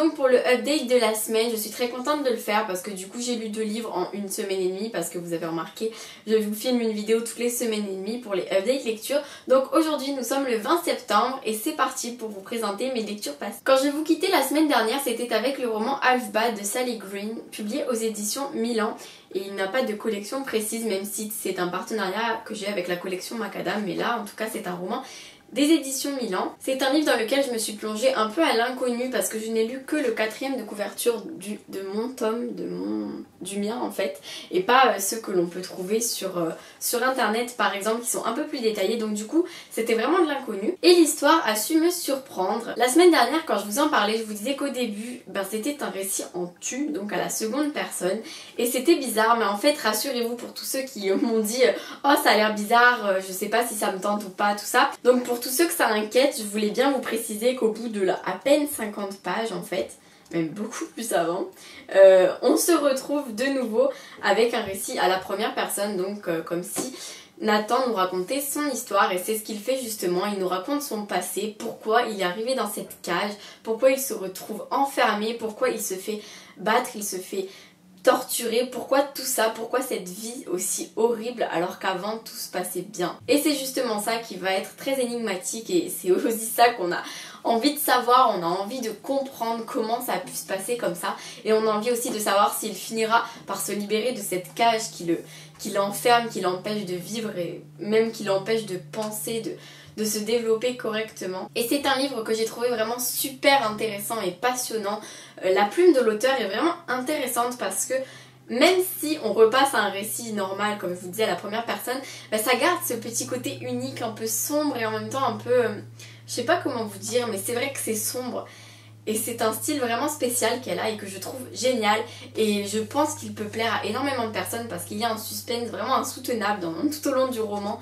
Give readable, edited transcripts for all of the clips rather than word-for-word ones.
donc pour le update de la semaine. Je suis très contente de le faire parce que du coup j'ai lu 2 livres en 1 semaine et demie, parce que vous avez remarqué, je vous filme une vidéo toutes les semaines et demie pour les updates lecture. Donc aujourd'hui nous sommes le 20 septembre et c'est parti pour vous présenter mes lectures passées. Quand je vous quittais la semaine dernière, c'était avec le roman Half-Bad de Sally Green, publié aux éditions Milan. Et il n'a pas de collection précise, même si c'est un partenariat que j'ai avec la collection Macadam, mais là en tout cas c'est un roman des éditions Milan. C'est un livre dans lequel je me suis plongée un peu à l'inconnu parce que je n'ai lu que le 4e de couverture de mon tome, du mien en fait, et pas ceux que l'on peut trouver sur internet par exemple, qui sont un peu plus détaillés. Donc du coup c'était vraiment de l'inconnu et l'histoire a su me surprendre. La semaine dernière quand je vous en parlais, je vous disais qu'au début c'était un récit en tu, donc à la seconde personne, et c'était bizarre, mais en fait rassurez-vous, pour tous ceux qui m'ont dit oh ça a l'air bizarre, je sais pas si ça me tente ou pas, tout ça, donc pour tous ceux que ça inquiète, je voulais bien vous préciser qu'au bout de à peine 50 pages en fait, même beaucoup plus avant, on se retrouve de nouveau avec un récit à la première personne, donc comme si Nathan nous racontait son histoire, et c'est ce qu'il fait justement. Il nous raconte son passé, pourquoi il est arrivé dans cette cage, pourquoi il se retrouve enfermé, pourquoi il se fait battre, il se fait torturé, pourquoi tout ça, pourquoi cette vie aussi horrible alors qu'avant tout se passait bien. Et c'est justement ça qui va être très énigmatique, et c'est aussi ça qu'on a envie de savoir. On a envie de comprendre comment ça a pu se passer comme ça, et on a envie aussi de savoir s'il finira par se libérer de cette cage qui l'enferme, qui l'empêche de vivre et même qui l'empêche de penser, de se développer correctement. Et c'est un livre que j'ai trouvé vraiment super intéressant et passionnant. La plume de l'auteur est vraiment intéressante parce que même si on repasse à un récit normal, comme je vous disais à la première personne, ça garde ce petit côté unique, un peu sombre et en même temps un peu... je sais pas comment vous dire, mais c'est vrai que c'est sombre. Et c'est un style vraiment spécial qu'elle a et que je trouve génial, et je pense qu'il peut plaire à énormément de personnes parce qu'il y a un suspense vraiment insoutenable tout au long du roman,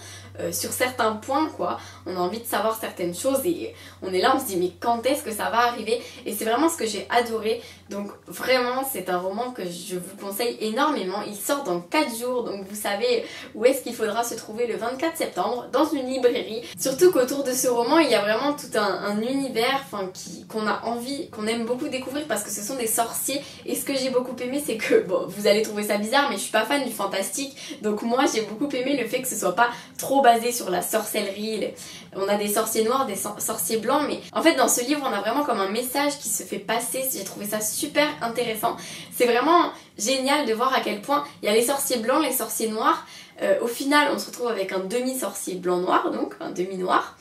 sur certains points quoi. On a envie de savoir certaines choses et on est là, on se dit mais quand est-ce que ça va arriver, et c'est vraiment ce que j'ai adoré. Donc vraiment c'est un roman que je vous conseille énormément. Il sort dans 4 jours, donc vous savez où est-ce qu'il faudra se trouver le 24 septembre, dans une librairie. Surtout qu'autour de ce roman il y a vraiment tout un univers qu'on a envie, qu'on aime beaucoup découvrir parce que ce sont des sorciers. Et ce que j'ai beaucoup aimé, c'est que, bon, vous allez trouver ça bizarre, mais je suis pas fan du fantastique, donc moi j'ai beaucoup aimé le fait que ce soit pas trop basé sur la sorcellerie. On a des sorciers noirs, des sorciers blancs, mais en fait dans ce livre on a vraiment comme un message qui se fait passer. J'ai trouvé ça super intéressant. C'est vraiment génial de voir à quel point il y a les sorciers blancs, les sorciers noirs. Au final on se retrouve avec un demi-sorcier blanc-noir, donc un demi-noir.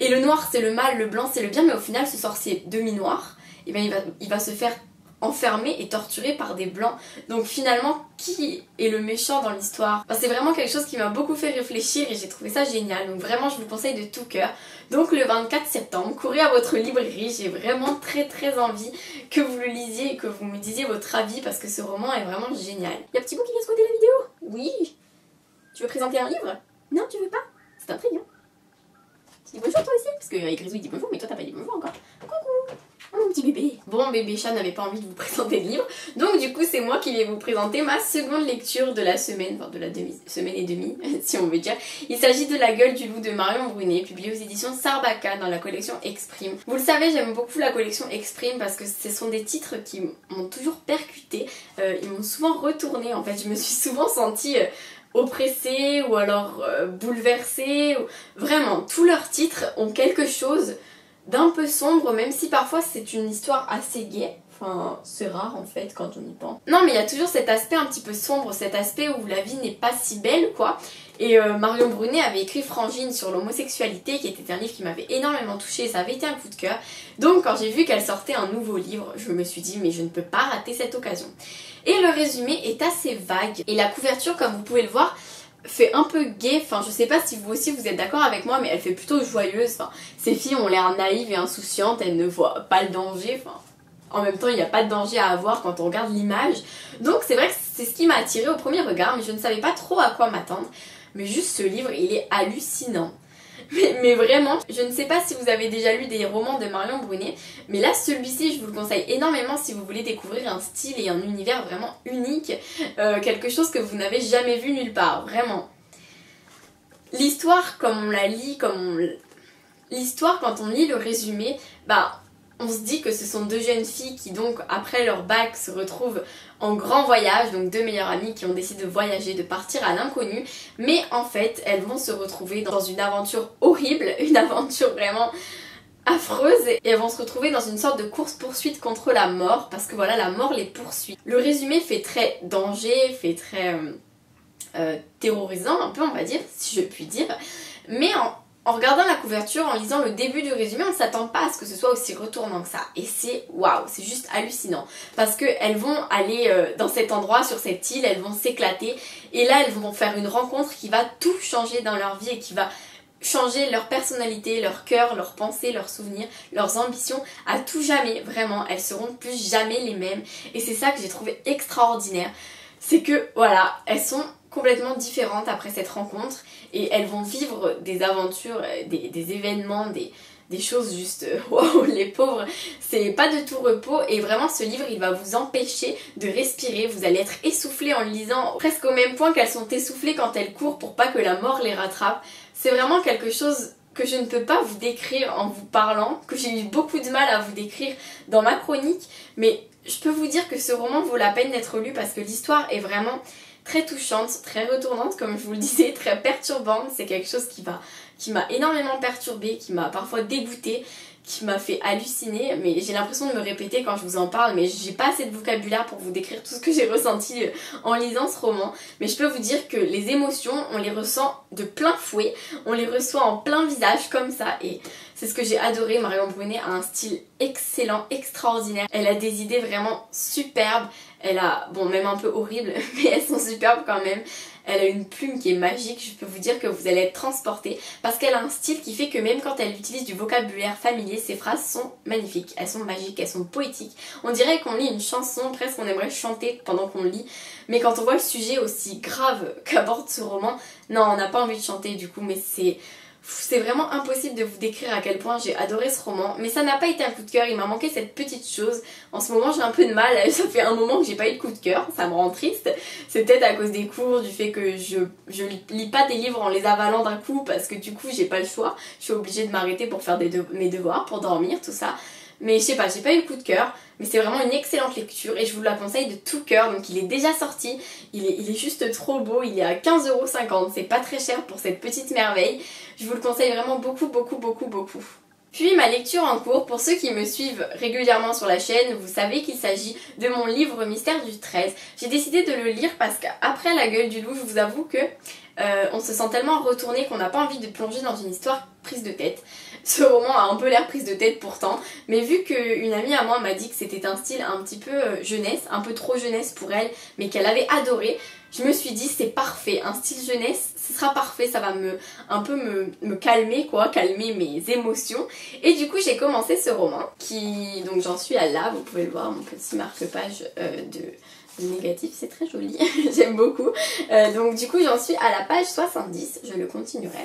Et le noir c'est le mal, le blanc c'est le bien, mais au final ce sorcier demi-noir, eh bien, il va se faire enfermer et torturer par des blancs. Donc finalement, qui est le méchant dans l'histoire? C'est vraiment quelque chose qui m'a beaucoup fait réfléchir et j'ai trouvé ça génial. Donc vraiment je vous le conseille de tout cœur. Donc le 24 septembre, courez à votre librairie, j'ai vraiment très envie que vous le lisiez et que vous me disiez votre avis parce que ce roman est vraiment génial. Y'a Petit Bout qui vient squatter la vidéo? Oui. Tu veux présenter un livre? Non, tu veux pas? C'est intriguant. Tu dis bonjour toi aussi? Parce que Grisou il dit bonjour, mais toi t'as pas dit bonjour encore. Coucou! Oh mon petit bébé! Bon, bébé chat n'avait pas envie de vous présenter le livre, donc du coup c'est moi qui vais vous présenter ma seconde lecture de la semaine, enfin de la semaine et demie si on veut dire. Il s'agit de La gueule du loup de Marion Brunet, publié aux éditions Sarbacca dans la collection Exprime. Vous le savez, j'aime beaucoup la collection Exprime parce que ce sont des titres qui m'ont toujours percuté, ils m'ont souvent retourné en fait, je me suis souvent sentie... oppressée ou alors bouleversée. Vraiment, tous leurs titres ont quelque chose d'un peu sombre, même si parfois c'est une histoire assez gaie. Enfin, c'est rare en fait quand on y pense. Non, mais il y a toujours cet aspect un petit peu sombre, cet aspect où la vie n'est pas si belle quoi. Et Marion Brunet avait écrit Frangine sur l'homosexualité, qui était un livre qui m'avait énormément touchée et ça avait été un coup de cœur. Donc quand j'ai vu qu'elle sortait un nouveau livre, je me suis dit mais je ne peux pas rater cette occasion. Et le résumé est assez vague et la couverture, comme vous pouvez le voir, fait un peu gay. Enfin je sais pas si vous aussi vous êtes d'accord avec moi, mais elle fait plutôt joyeuse. Enfin, ces filles ont l'air naïves et insouciantes, elles ne voient pas le danger. Enfin, en même temps il n'y a pas de danger à avoir quand on regarde l'image. Donc c'est vrai que c'est ce qui m'a attirée au premier regard, mais je ne savais pas trop à quoi m'attendre. Mais juste ce livre il est hallucinant. Mais vraiment, je ne sais pas si vous avez déjà lu des romans de Marion Brunet, mais là celui-ci je vous le conseille énormément si vous voulez découvrir un style et un univers vraiment unique, quelque chose que vous n'avez jamais vu nulle part, vraiment. L'histoire comme on la lit, l'histoire quand on lit le résumé, On se dit que ce sont deux jeunes filles qui donc après leur bac se retrouvent en grand voyage, donc deux meilleures amies qui ont décidé de voyager, de partir à l'inconnu, mais en fait elles vont se retrouver dans une aventure horrible, une aventure vraiment affreuse, et elles vont se retrouver dans une sorte de course-poursuite contre la mort, parce que voilà, la mort les poursuit. Le résumé fait très danger, fait très terrorisant un peu on va dire, si je puis dire, mais en regardant la couverture, en lisant le début du résumé, on ne s'attend pas à ce que ce soit aussi retournant que ça. Et c'est waouh, c'est juste hallucinant. Parce qu'elles vont aller dans cet endroit, sur cette île, elles vont s'éclater. Et là, elles vont faire une rencontre qui va tout changer dans leur vie et qui va changer leur personnalité, leur cœur, leurs pensées, leurs souvenirs, leurs ambitions à tout jamais. Vraiment, elles seront plus jamais les mêmes. Et c'est ça que j'ai trouvé extraordinaire. C'est que voilà, elles sont complètement différentes après cette rencontre et elles vont vivre des aventures, des événements, des choses juste waouh, les pauvres, c'est pas de tout repos. Et vraiment ce livre il va vous empêcher de respirer, vous allez être essoufflé en le lisant, presque au même point qu'elles sont essoufflées quand elles courent pour pas que la mort les rattrape. C'est vraiment quelque chose que je ne peux pas vous décrire en vous parlant, que j'ai eu beaucoup de mal à vous décrire dans ma chronique, mais je peux vous dire que ce roman vaut la peine d'être lu parce que l'histoire est vraiment très touchante, très retournante comme je vous le disais, très perturbante. C'est quelque chose qui m'a énormément perturbée, qui m'a parfois dégoûtée, qui m'a fait halluciner, mais j'ai l'impression de me répéter quand je vous en parle, mais j'ai pas assez de vocabulaire pour vous décrire tout ce que j'ai ressenti en lisant ce roman. Mais je peux vous dire que les émotions, on les ressent de plein fouet, on les reçoit en plein visage comme ça, et c'est ce que j'ai adoré. Marion Brunet a un style excellent, extraordinaire, elle a des idées vraiment superbes, elle a, bon même un peu horribles, mais elles sont superbes quand même. Elle a une plume qui est magique, je peux vous dire que vous allez être transporté parce qu'elle a un style qui fait que même quand elle utilise du vocabulaire familier, ses phrases sont magnifiques, elles sont magiques, elles sont poétiques. On dirait qu'on lit une chanson, presque on aimerait chanter pendant qu'on lit, mais quand on voit le sujet aussi grave qu'aborde ce roman, non on n'a pas envie de chanter du coup, mais c'est vraiment impossible de vous décrire à quel point j'ai adoré ce roman, mais ça n'a pas été un coup de cœur, il m'a manqué cette petite chose. En ce moment j'ai un peu de mal, ça fait un moment que j'ai pas eu de coup de cœur, ça me rend triste. C'est peut-être à cause des cours, du fait que je lis pas des livres en les avalant d'un coup parce que du coup j'ai pas le choix, je suis obligée de m'arrêter pour faire mes devoirs, pour dormir, tout ça. Mais je sais pas, j'ai pas eu le coup de cœur, mais c'est vraiment une excellente lecture et je vous la conseille de tout cœur. Donc il est déjà sorti, il est juste trop beau, il est à 15,50 €, c'est pas très cher pour cette petite merveille. Je vous le conseille vraiment beaucoup, beaucoup, beaucoup, beaucoup. Puis ma lecture en cours, pour ceux qui me suivent régulièrement sur la chaîne, vous savez qu'il s'agit de mon livre Mystère du 13. J'ai décidé de le lire parce qu'après La Gueule du Loup, je vous avoue que on se sent tellement retourné qu'on n'a pas envie de plonger dans une histoire prise de tête. Ce roman a un peu l'air prise de tête pourtant, mais vu qu'une amie à moi m'a dit que c'était un style un petit peu jeunesse, un peu trop jeunesse pour elle, mais qu'elle avait adoré, je me suis dit c'est parfait, un style jeunesse, ce sera parfait, ça va un peu me calmer quoi, calmer mes émotions. Et du coup j'ai commencé ce roman qui, donc j'en suis à là, vous pouvez le voir, mon petit marque-page de négatif, c'est très joli, j'aime beaucoup. Donc du coup j'en suis à la page 70, je le continuerai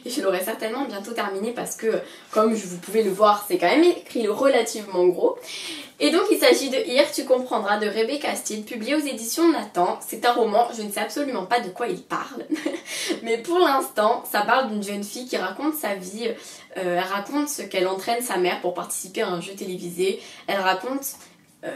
et je l'aurai certainement bientôt terminé parce que comme vous pouvez le voir c'est quand même écrit relativement gros. Et donc il s'agit de Here tu comprendras de Rebecca Steele, publié aux éditions Nathan. C'est un roman, je ne sais absolument pas de quoi il parle, mais pour l'instant ça parle d'une jeune fille qui raconte sa vie, elle raconte ce qu'elle entraîne sa mère pour participer à un jeu télévisé, elle raconte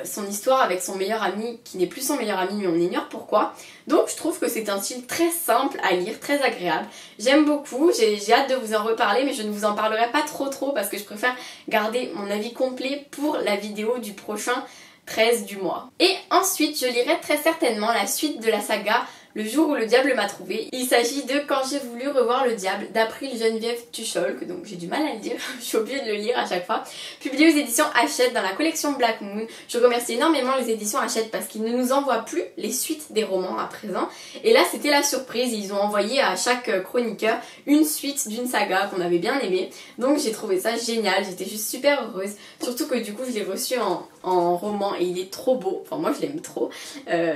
son histoire avec son meilleur ami qui n'est plus son meilleur ami mais on ignore pourquoi. Donc je trouve que c'est un style très simple à lire, très agréable. J'aime beaucoup, j'ai hâte de vous en reparler mais je ne vous en parlerai pas trop parce que je préfère garder mon avis complet pour la vidéo du prochain 13 du mois. Et ensuite je lirai très certainement la suite de la saga Le jour où le diable m'a trouvé. Il s'agit de Quand j'ai voulu revoir le diable d'April Geneviève Tucholk, donc j'ai du mal à le dire, je suis obligée de le lire à chaque fois. Publié aux éditions Hachette dans la collection Black Moon. Je remercie énormément les éditions Hachette parce qu'ils ne nous envoient plus les suites des romans à présent. Et là c'était la surprise, ils ont envoyé à chaque chroniqueur une suite d'une saga qu'on avait bien aimée. Donc j'ai trouvé ça génial, j'étais juste super heureuse. Surtout que du coup je l'ai reçu en roman et il est trop beau, enfin moi je l'aime trop.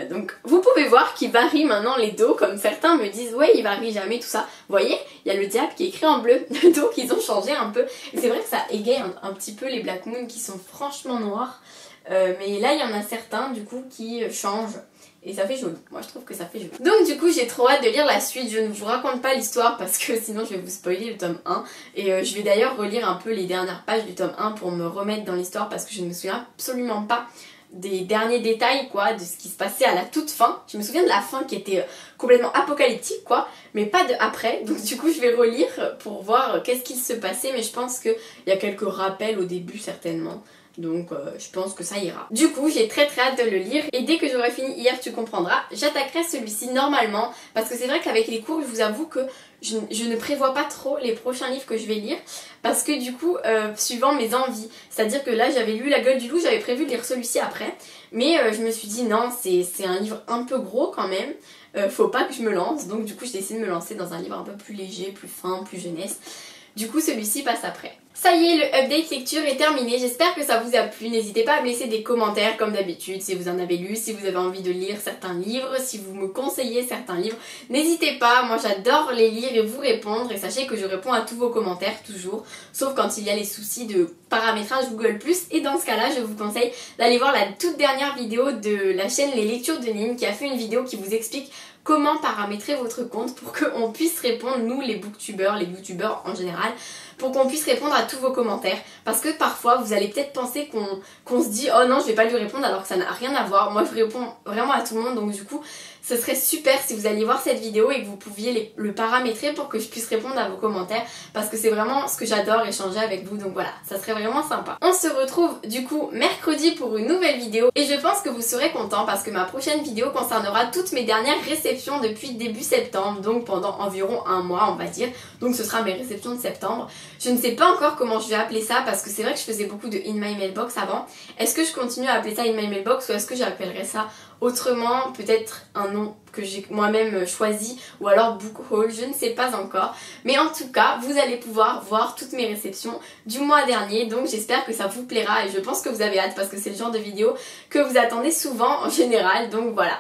Donc vous pouvez voir qu'il varie maintenant les dos, comme certains me disent ouais il varie jamais tout ça. Vous voyez, il y a le diable qui est écrit en bleu, donc ils ont changé un peu. Et c'est vrai que ça égaye un petit peu les Black Moon qui sont franchement noirs. Mais là il y en a certains du coup qui changent et ça fait joli. Moi je trouve que ça fait joli. Donc du coup j'ai trop hâte de lire la suite. Je ne vous raconte pas l'histoire parce que sinon je vais vous spoiler le tome 1 et je vais d'ailleurs relire un peu les dernières pages du tome 1 pour me remettre dans l'histoire parce que je ne me souviens absolument pas des derniers détails quoi, de ce qui se passait à la toute fin. Je me souviens de la fin qui était complètement apocalyptique quoi, mais pas de après. Donc du coup je vais relire pour voir qu'est-ce qui se passait, mais je pense qu'il y a quelques rappels au début certainement. Donc je pense que ça ira. Du coup j'ai très hâte de le lire et dès que j'aurai fini Hier tu comprendras, j'attaquerai celui-ci normalement parce que c'est vrai qu'avec les cours je vous avoue que je ne prévois pas trop les prochains livres que je vais lire parce que du coup suivant mes envies, c'est à dire que là j'avais lu La Gueule du Loup, j'avais prévu de lire celui-ci après mais je me suis dit non c'est un livre un peu gros quand même, faut pas que je me lance, donc du coup j'ai décidé de me lancer dans un livre un peu plus léger, plus fin, plus jeunesse. Du coup celui-ci passe après. Ça y est, le update lecture est terminé, j'espère que ça vous a plu. N'hésitez pas à me laisser des commentaires comme d'habitude si vous en avez lu, si vous avez envie de lire certains livres, si vous me conseillez certains livres. N'hésitez pas, moi j'adore les lire et vous répondre et sachez que je réponds à tous vos commentaires toujours, sauf quand il y a les soucis de paramétrage Google+, et dans ce cas-là je vous conseille d'aller voir la toute dernière vidéo de la chaîne Les Lectures de Nine qui a fait une vidéo qui vous explique comment paramétrer votre compte pour qu'on puisse répondre, nous les booktubeurs, les youtubeurs en général, pour qu'on puisse répondre à tous vos commentaires. Parce que parfois vous allez peut-être penser qu'on se dit oh non je vais pas lui répondre alors que ça n'a rien à voir. Moi je réponds vraiment à tout le monde, donc du coup ce serait super si vous alliez voir cette vidéo et que vous pouviez le paramétrer pour que je puisse répondre à vos commentaires parce que c'est vraiment ce que j'adore, échanger avec vous, donc voilà, ça serait vraiment sympa. On se retrouve du coup mercredi pour une nouvelle vidéo et je pense que vous serez contents parce que ma prochaine vidéo concernera toutes mes dernières réceptions depuis début septembre, donc pendant environ un mois on va dire, donc ce sera mes réceptions de septembre. Je ne sais pas encore comment je vais appeler ça parce que c'est vrai que je faisais beaucoup de In My Mailbox avant. Est-ce que je continue à appeler ça In My Mailbox ou est-ce que j'appellerai ça autrement, peut-être un nom que j'ai moi-même choisi ou alors book haul, je ne sais pas encore. Mais en tout cas, vous allez pouvoir voir toutes mes réceptions du mois dernier, donc j'espère que ça vous plaira et je pense que vous avez hâte parce que c'est le genre de vidéo que vous attendez souvent en général, donc voilà.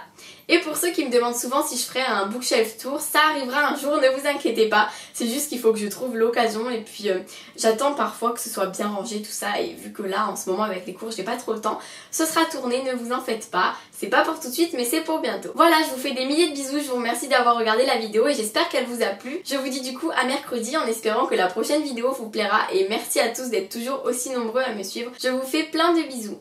Et pour ceux qui me demandent souvent si je ferai un bookshelf tour, ça arrivera un jour, ne vous inquiétez pas. C'est juste qu'il faut que je trouve l'occasion et puis j'attends parfois que ce soit bien rangé tout ça et vu que là en ce moment avec les cours j'ai pas trop le temps, ce sera tourné, ne vous en faites pas. C'est pas pour tout de suite mais c'est pour bientôt. Voilà, je vous fais des milliers de bisous, je vous remercie d'avoir regardé la vidéo et j'espère qu'elle vous a plu. Je vous dis du coup à mercredi en espérant que la prochaine vidéo vous plaira et merci à tous d'être toujours aussi nombreux à me suivre. Je vous fais plein de bisous.